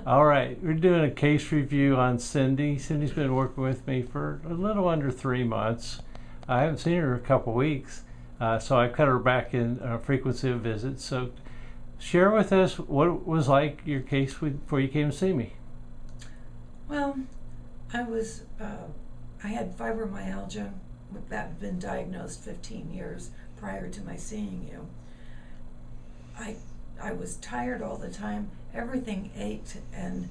All right, we're doing a case review on Cindy. Cindy's been working with me for a little under 3 months. I haven't seen her in a couple weeks, so I cut her back in frequency of visits. So share with us what it was like your case before you came to see me. Well, I had fibromyalgia. That had been diagnosed 15 years prior to my seeing you. I was tired all the time. Everything ached, and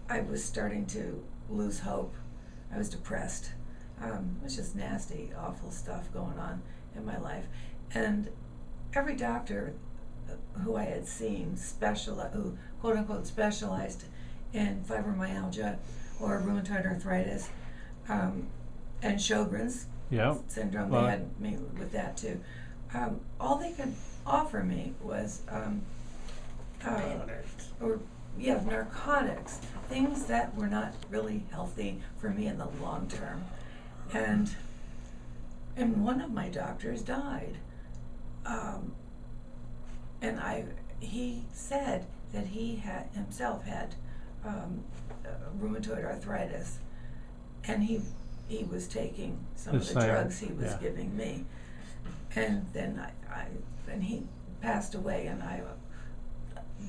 I was starting to lose hope. I was depressed. It was just nasty, awful stuff going on in my life. And every doctor who I had seen, who quote unquote specialized in fibromyalgia or rheumatoid arthritis, and Sjogren's syndrome, they had me with that too. All they could offer me was narcotics, things that were not really healthy for me in the long term. And one of my doctors died, and he said that he himself had rheumatoid arthritis, and he was taking some of the drugs he was giving me, and then he passed away, and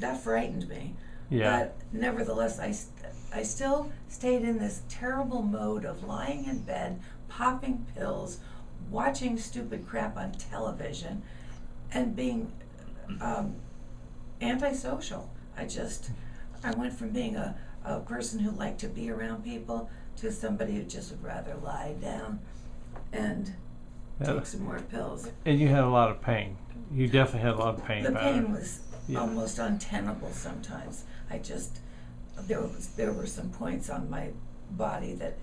that frightened me. But nevertheless, I still stayed in this terrible mode of lying in bed, popping pills, watching stupid crap on television, and being antisocial. I went from being a person who liked to be around people to somebody who just would rather lie down and take some more pills. And you had a lot of pain. You definitely had a lot of pain. The pain was almost untenable sometimes. There were some points on my body that,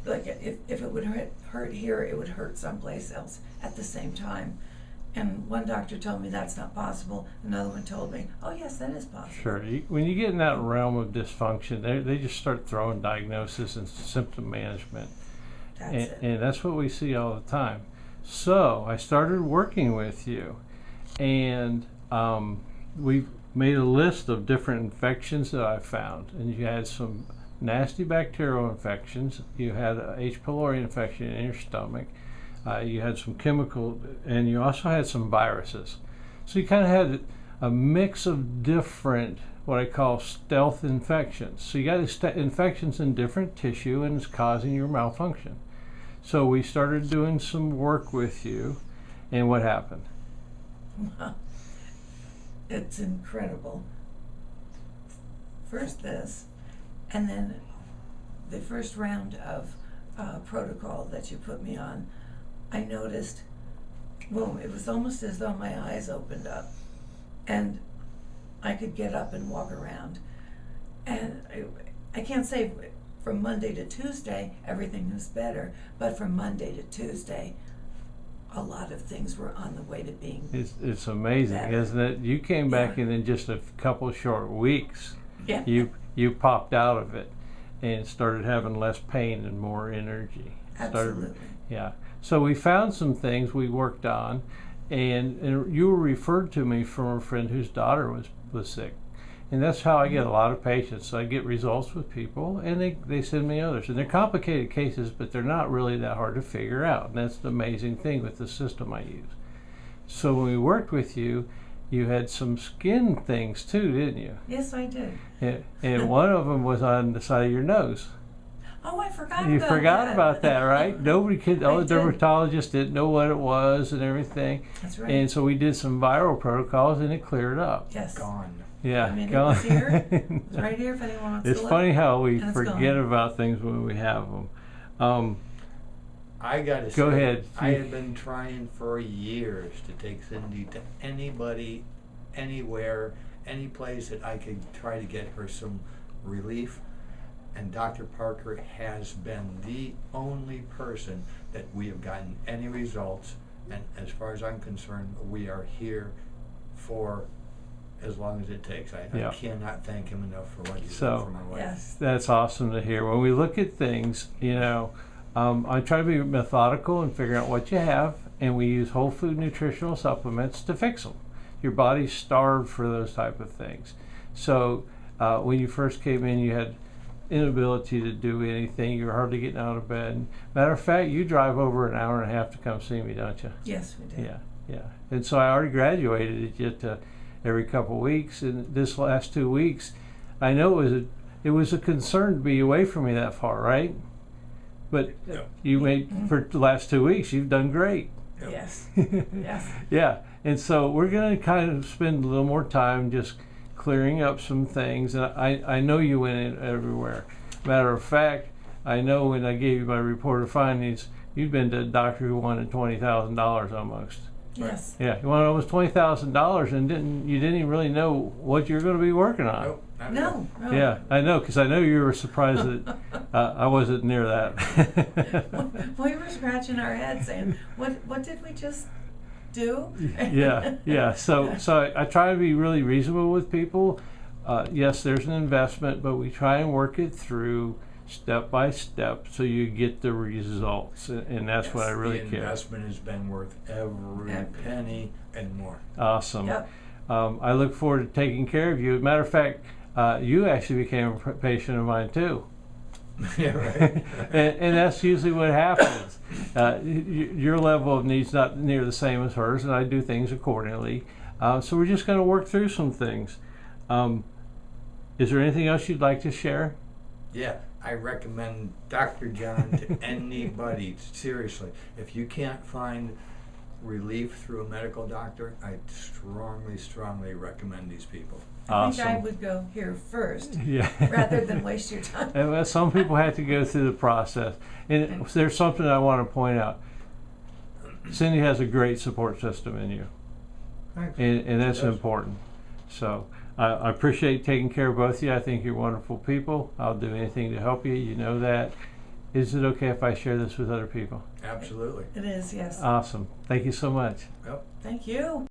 like if it would hurt here, it would hurt someplace else at the same time. And one doctor told me that's not possible. Another one told me, oh yes, that is possible. Sure. When you get in that realm of dysfunction, they just start throwing diagnosis and symptom management. And that's what we see all the time. So I started working with you, and we made a list of different infections that I found. And you had some nasty bacterial infections. You had a H. pylori infection in your stomach. You had some chemical, and you also had some viruses. So you kind of had a mix of different, what I call stealth infections. So you got infections in different tissue, and it's causing your malfunction. So we started doing some work with you, and what happened? It's incredible. First this, and then the first round of protocol that you put me on, I noticed, boom, it was almost as though my eyes opened up and I could get up and walk around. And I can't say from Monday to Tuesday everything was better, but from Monday to Tuesday a lot of things were on the way to being It's amazing, better. Isn't it? You came back and in just a couple of short weeks, you popped out of it and started having less pain and more energy. Absolutely. So we found some things we worked on, and you were referred to me from a friend whose daughter was sick. And that's how I get a lot of patients. So I get results with people, and they send me others. And they're complicated cases, but they're not really that hard to figure out. And that's the amazing thing with the system I use. So when we worked with you, you had some skin things too, didn't you? Yes, I did. And one of them was on the side of your nose. Oh, I forgot You about forgot that. about that, right? Nobody could, all the dermatologists didn't know what it was and everything. That's right. And so we did some viral protocols, and it cleared up. Yes. Gone. Yeah, I mean, gone. it was here. It's right here if anyone wants to It's look. funny how we And it's forget gone. about things when we have them. I gotta say, Go ahead. I had been trying for years to take Cindy to anybody, anywhere, any place that I could try to get her some relief. And Dr. Parker has been the only person that we have gotten any results. And as far as I'm concerned, we are here for as long as it takes. I cannot thank him enough for what he's done for my wife. Yes. That's awesome to hear. When we look at things, I try to be methodical and figure out what you have, and we use whole food nutritional supplements to fix them. Your body's starved for those type of things. So when you first came in, you had inability to do anything. You were hardly getting out of bed. Matter of fact, you drive over an hour and a half to come see me, don't you? Yes, we did. Yeah, yeah. And so I already graduated it to every couple of weeks. And this last 2 weeks, I know it was a concern to be away from me that far, right? But you made, for the last 2 weeks, you've done great. Yes. Yes. Yeah. And so we're going to kind of spend a little more time just clearing up some things. And I know you went in everywhere. Matter of fact, I know when I gave you my report of findings, you've been to a doctor who wanted $20,000 almost. Yes. Yeah, you wanted almost $20,000 and you didn't even really know what you're going to be working on. Nope, not at all. No. Yeah, I know, because I know you were surprised that I wasn't near that. We were scratching our heads saying, what did we just do? Yeah. So I try to be really reasonable with people. Yes, there's an investment, but we try and work it through step by step so you get the results, and that's what I really The care. investment has been worth every penny and more. Awesome. Yep. I look forward to taking care of you. As a matter of fact, you actually became a patient of mine too. Yeah, right. and that's usually what happens. Your level of need's not near the same as hers, and I do things accordingly. So we're just going to work through some things. Is there anything else you'd like to share? Yeah, I recommend Dr. John to anybody. Seriously, if you can't find relief through a medical doctor, I strongly recommend these people. I think I Awesome. would go here first Yeah. rather than waste your time. And, well, some people have to go through the process. And there's something I want to point out. Cindy has a great support system in you, Thanks. and that's Yes. important. So I appreciate taking care of both of you. I think you're wonderful people. I'll do anything to help you. You know that. Is it okay if I share this with other people? Absolutely. It is, yes. Awesome. Thank you so much. Yep. Thank you.